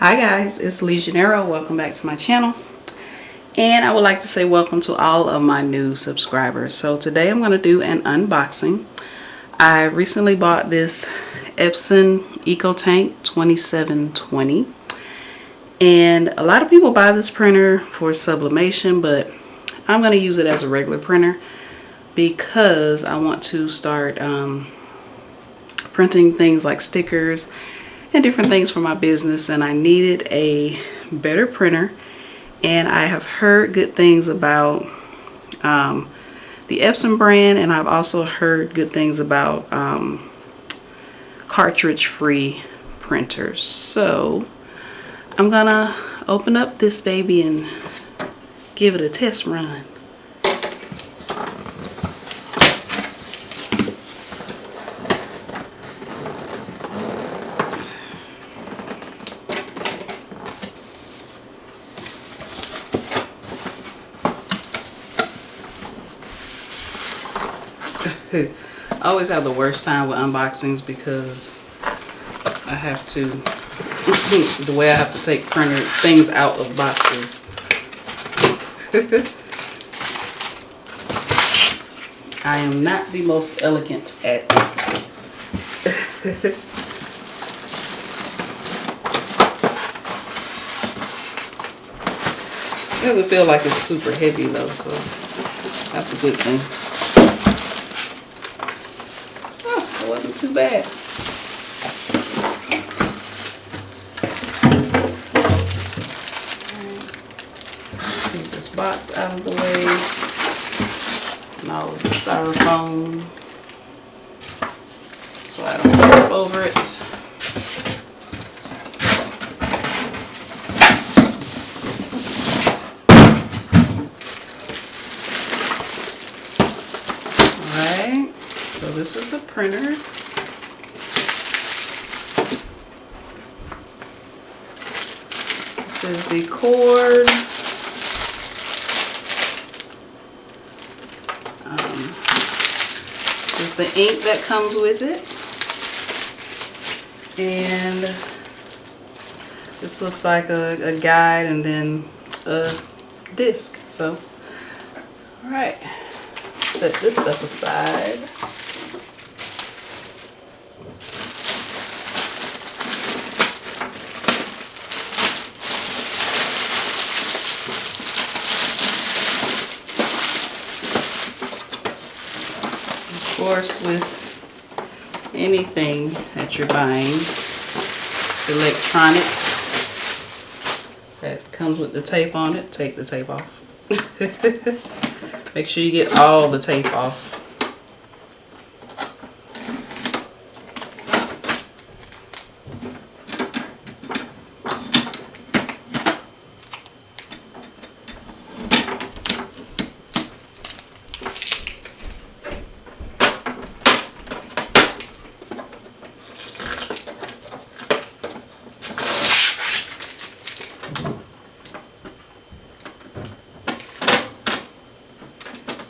Hi guys, it's Legionero. Welcome back to my channel. And I would like to say welcome to all of my new subscribers. So today I'm going to do an unboxing. I recently bought this Epson Tank 2720. And a lot of people buy this printer for sublimation, but I'm going to use it as a regular printer because I want to start printing things like stickers and different things for my business, and I needed a better printer. And I have heard good things about the Epson brand, and I've also heard good things about cartridge-free printers. So I'm gonna open up this baby and give it a test run. I always have the worst time with unboxings because I have to, the way I have to take printer things out of boxes. I am not the most elegant at it. It doesn't feel like it's super heavy though, so that's a good thing. It wasn't too bad. Get this box out of the way and all of the styrofoam so I don't trip over it. Alright, so this is the printer. This is the cord. This is the ink that comes with it. And this looks like a guide and then a disc. So, alright, set this stuff aside. Of course, with anything that you're buying, electronic, that comes with the tape on it, take the tape off. Make sure you get all the tape off.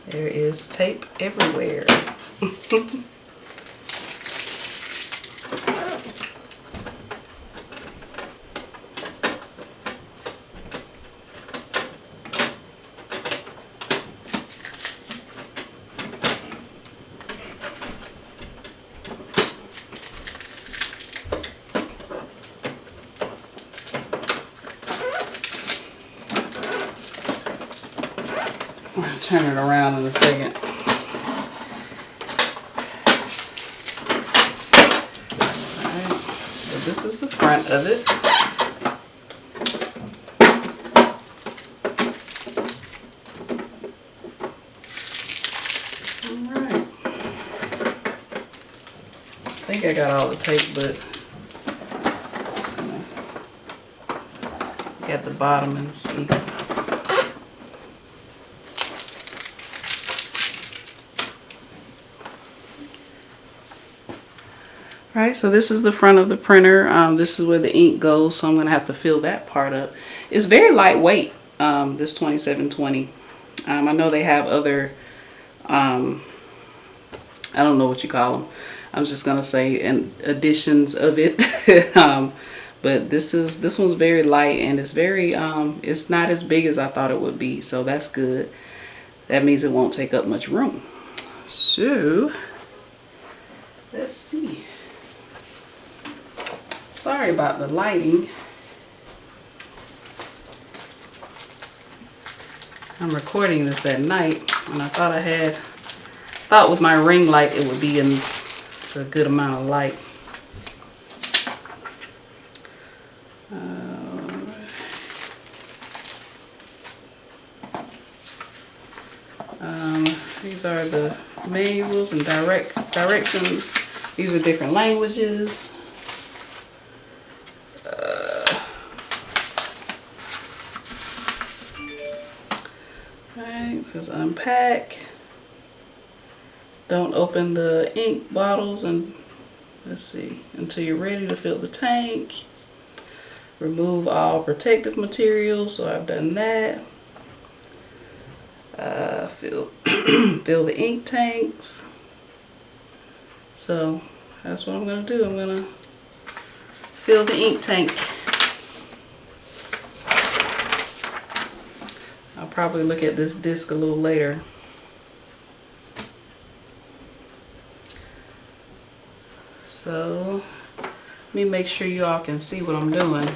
There is tape everywhere. I'll turn it around in a second. Alright, so this is the front of it. Alright. I think I got all the tape, but I'm just gonna look at the bottom and see. Alright, so this is the front of the printer. This is where the ink goes, so I'm going to have to fill that part up. It's very lightweight, this 2720. I know they have other, I don't know what you call them. I'm just going to say editions of it. But this one's very light, and it's very it's not as big as I thought it would be, so that's good. That means it won't take up much room. So let's see. Sorry about the lighting. I'm recording this at night, and I thought with my ring light it would be in a good amount of light. These are the manuals and directions. These are different languages. Alright, it says unpack. Don't open the ink bottles and let's see until you're ready to fill the tank. Remove all protective materials, so I've done that. Fill the ink tanks. So that's what I'm gonna do. I'm gonna fill the ink tank. I'll probably look at this disc a little later. So let me make sure you all can see what I'm doing.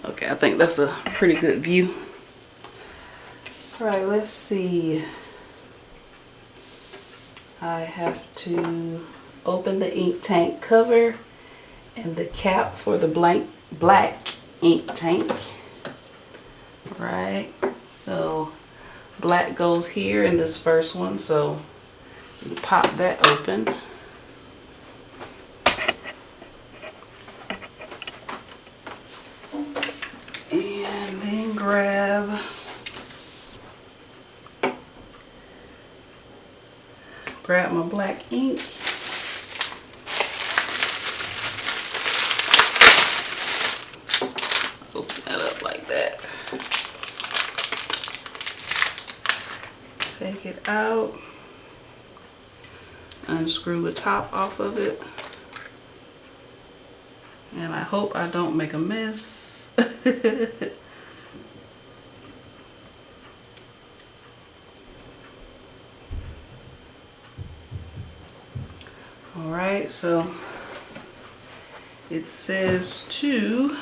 Okay, I think that's a pretty good view. All right, let's see. I have to open the ink tank cover and the cap for the black ink tank. Right, so black goes here in this first one, so you pop that open. And then grab my black ink. Open that up like that. Take it out. Unscrew the top off of it. And I hope I don't make a mess. Alright, so it says to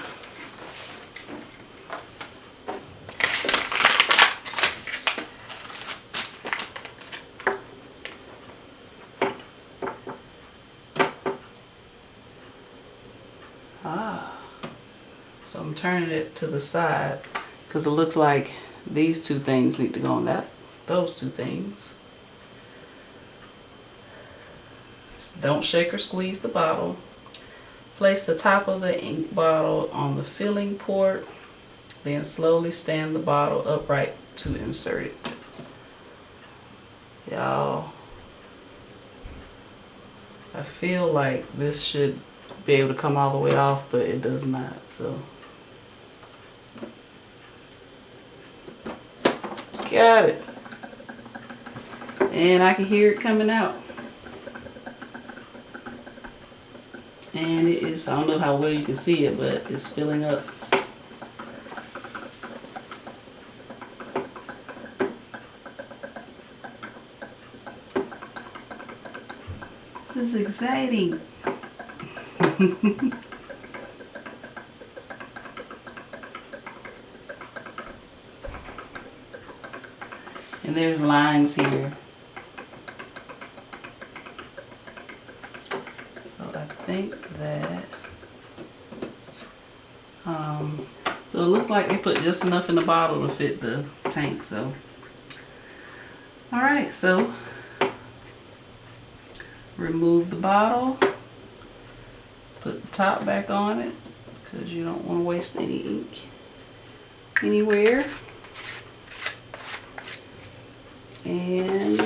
so I'm turning it to the side because it looks like these two things need to go on those two things. Don't shake or squeeze the bottle. Place the top of the ink bottle on the filling port, then slowly stand the bottle upright to insert it. Y'all, I feel like this should be able to come all the way off, but it does not. So got it. And I can hear it coming out. And it is, I don't know how well you can see it, but it's filling up. This is exciting. And there's lines here. So I think that, so it looks like they put just enough in the bottle to fit the tank. So, all right, so remove the bottle, put the top back on it because you don't want to waste any ink anywhere. And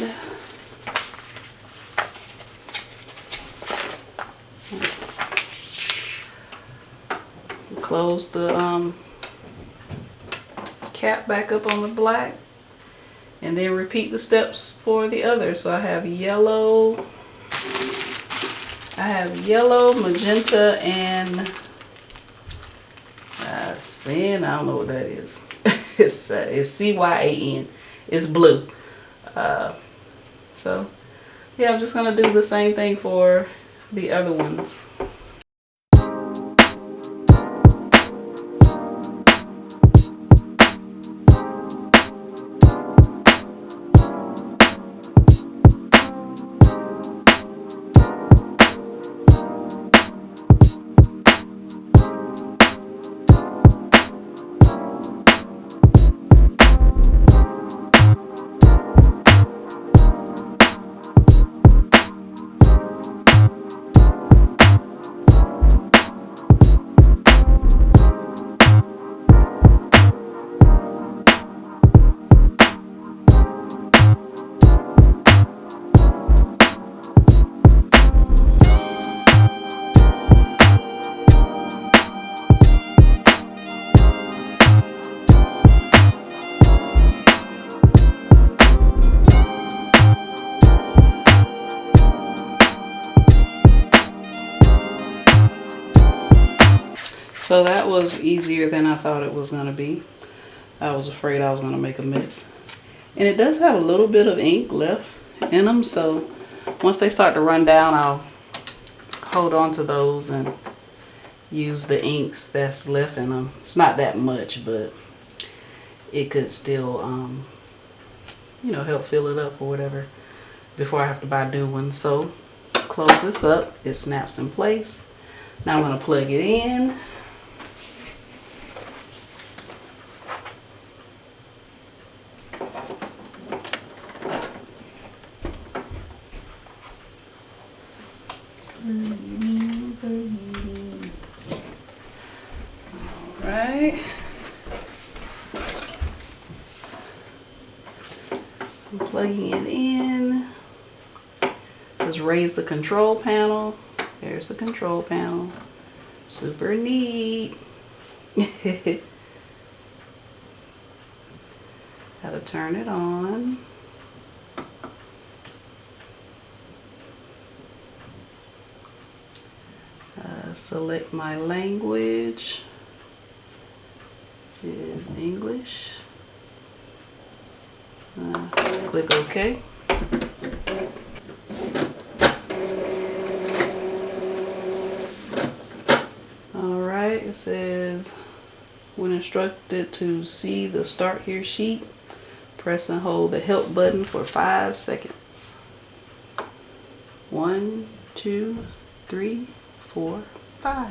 close the cap back up on the black, And then repeat the steps for the other. So I have yellow, magenta, and cyan. I don't know what that is. It's CYAN. It's blue. So yeah, I'm just gonna do the same thing for the other ones. So that was easier than I thought it was gonna be. I was afraid I was gonna make a mess. And it does have a little bit of ink left in them, so once they start to run down, I'll hold on to those and use the inks that's left in them. It's not that much, but it could still, you know, help fill it up or whatever before I have to buy new ones. So close this up. It snaps in place. Now I'm gonna plug it in. Alright. I'm plugging it in. Just raise the control panel. There's the control panel. Super neat. How to turn it on. Select my language, which is English. Click OK. Alright, it says, when instructed to see the Start Here sheet, press and hold the help button for 5 seconds. 1, 2, 3, 4, 5.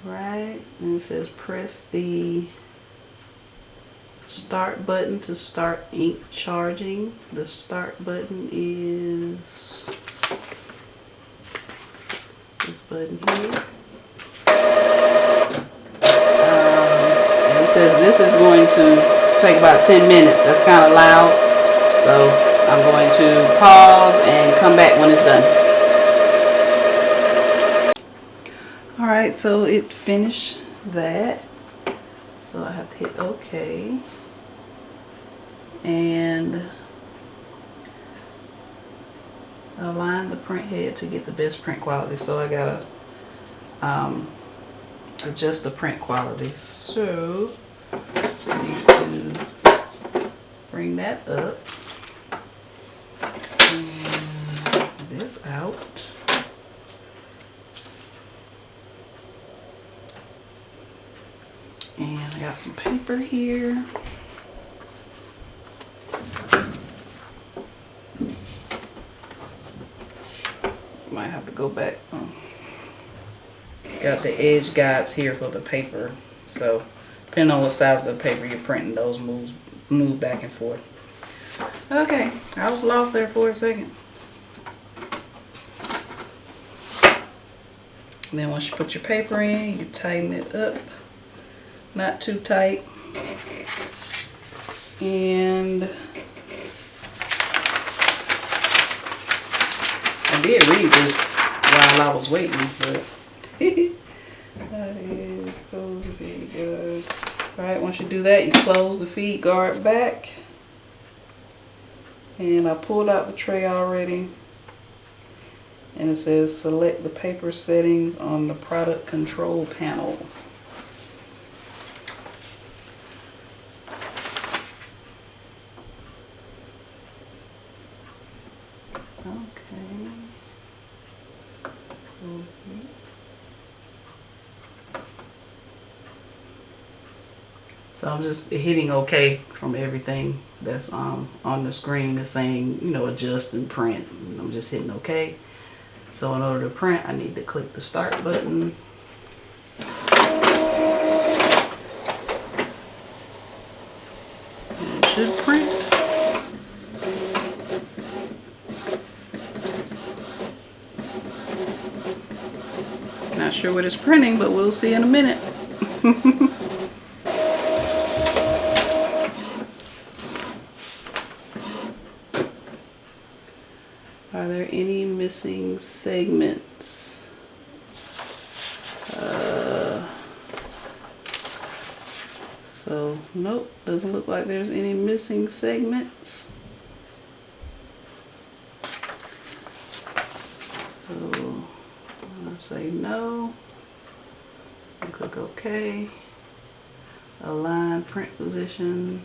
Right, and it says press the start button to start ink charging. The start button is this button here. And it says this is going to take about 10 minutes. That's kind of loud, so I'm going to pause and come back when it's done. Alright, so it finished that. So I have to hit OK. And align the print head to get the best print quality. So I gotta adjust the print quality. So I need to bring that up. And this out. And I got some paper here. Might have to go back. Got the edge guides here for the paper. So depending on what size of the paper you're printing, those move back and forth. Okay, I was lost there for a second. And then once you put your paper in, you tighten it up. Not too tight. And I did read this while I was waiting, but that is supposed to be good. Alright, once you do that, you close the feed guard back. And I pulled out the tray already. And it says select the paper settings on the product control panel. Okay. So I'm just hitting OK from everything that's on the screen. It's saying, you know, adjust and print. And I'm just hitting OK. So in order to print, I need to click the start button. And it should print. Not sure what it's printing, but we'll see in a minute. Are there any missing segments? So, nope, doesn't look like there's any missing segments. So, I'll say no. And click OK. Align print position.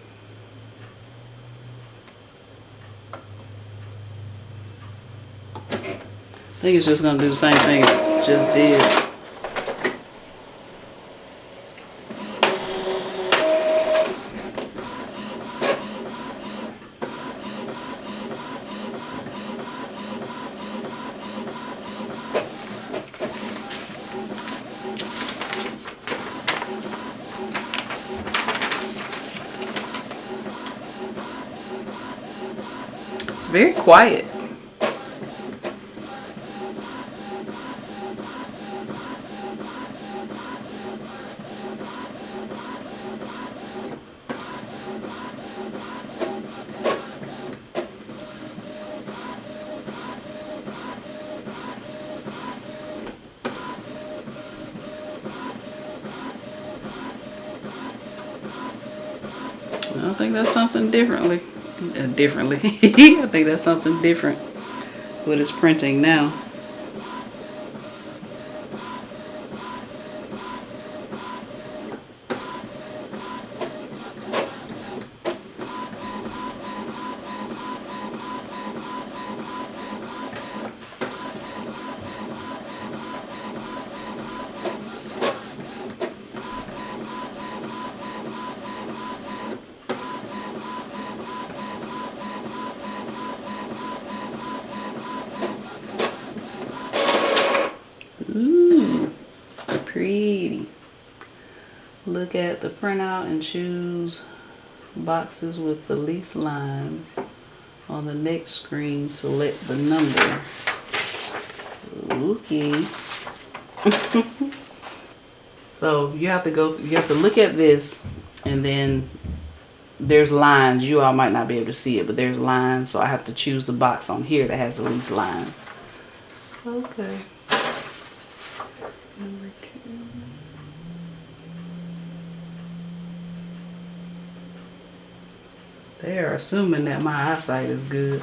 I think it's just going to do the same thing it just did. It's very quiet. I think that's something differently. I think that's something different. What it's printing now. Ooh, pretty. Look at the printout and choose boxes with the least lines. On the next screen, select the number. Okay. So you have to look at this, and then there's lines. You all might not be able to see it, but there's lines. So I have to choose the box on here that has the least lines. Okay. Number 2. They are assuming that my eyesight is good.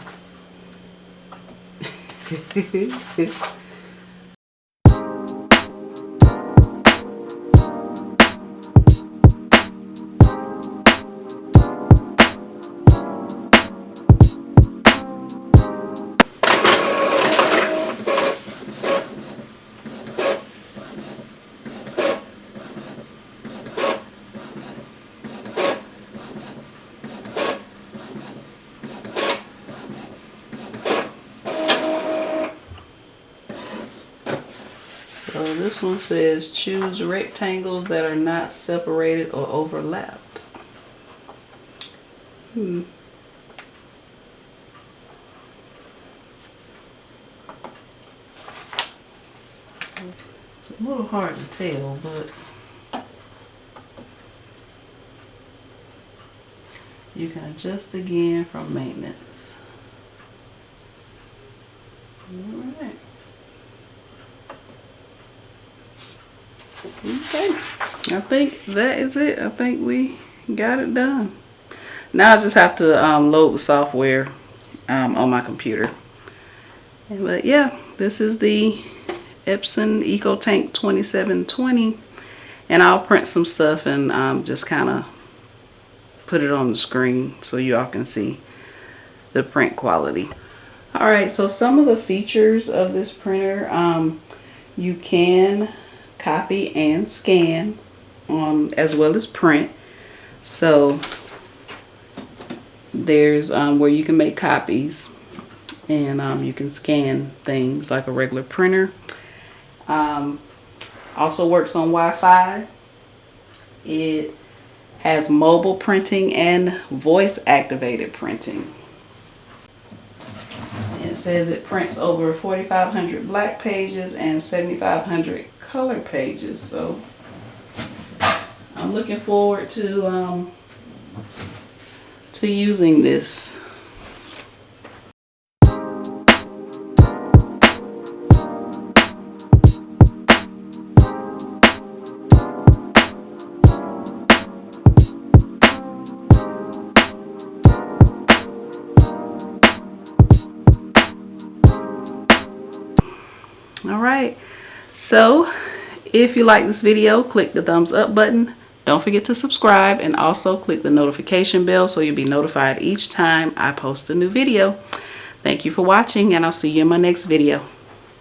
So this one says choose rectangles that are not separated or overlapped. It's a little hard to tell, but you can adjust again from maintenance. All right. Okay, I think that is it. I think we got it done. Now I just have to load the software on my computer. But yeah, this is the Epson EcoTank 2720, and I'll print some stuff and just kind of put it on the screen so you all can see the print quality. Alright, so some of the features of this printer, you can copy and scan as well as print. So there's where you can make copies, and you can scan things like a regular printer. Also works on Wi-Fi. It has mobile printing and voice activated printing. It says it prints over 4,500 black pages and 7,500 color pages. So I'm looking forward to using this. Alright, so if you like this video, click the thumbs up button. Don't forget to subscribe, and also click the notification bell so you'll be notified each time I post a new video. Thank you for watching, and I'll see you in my next video.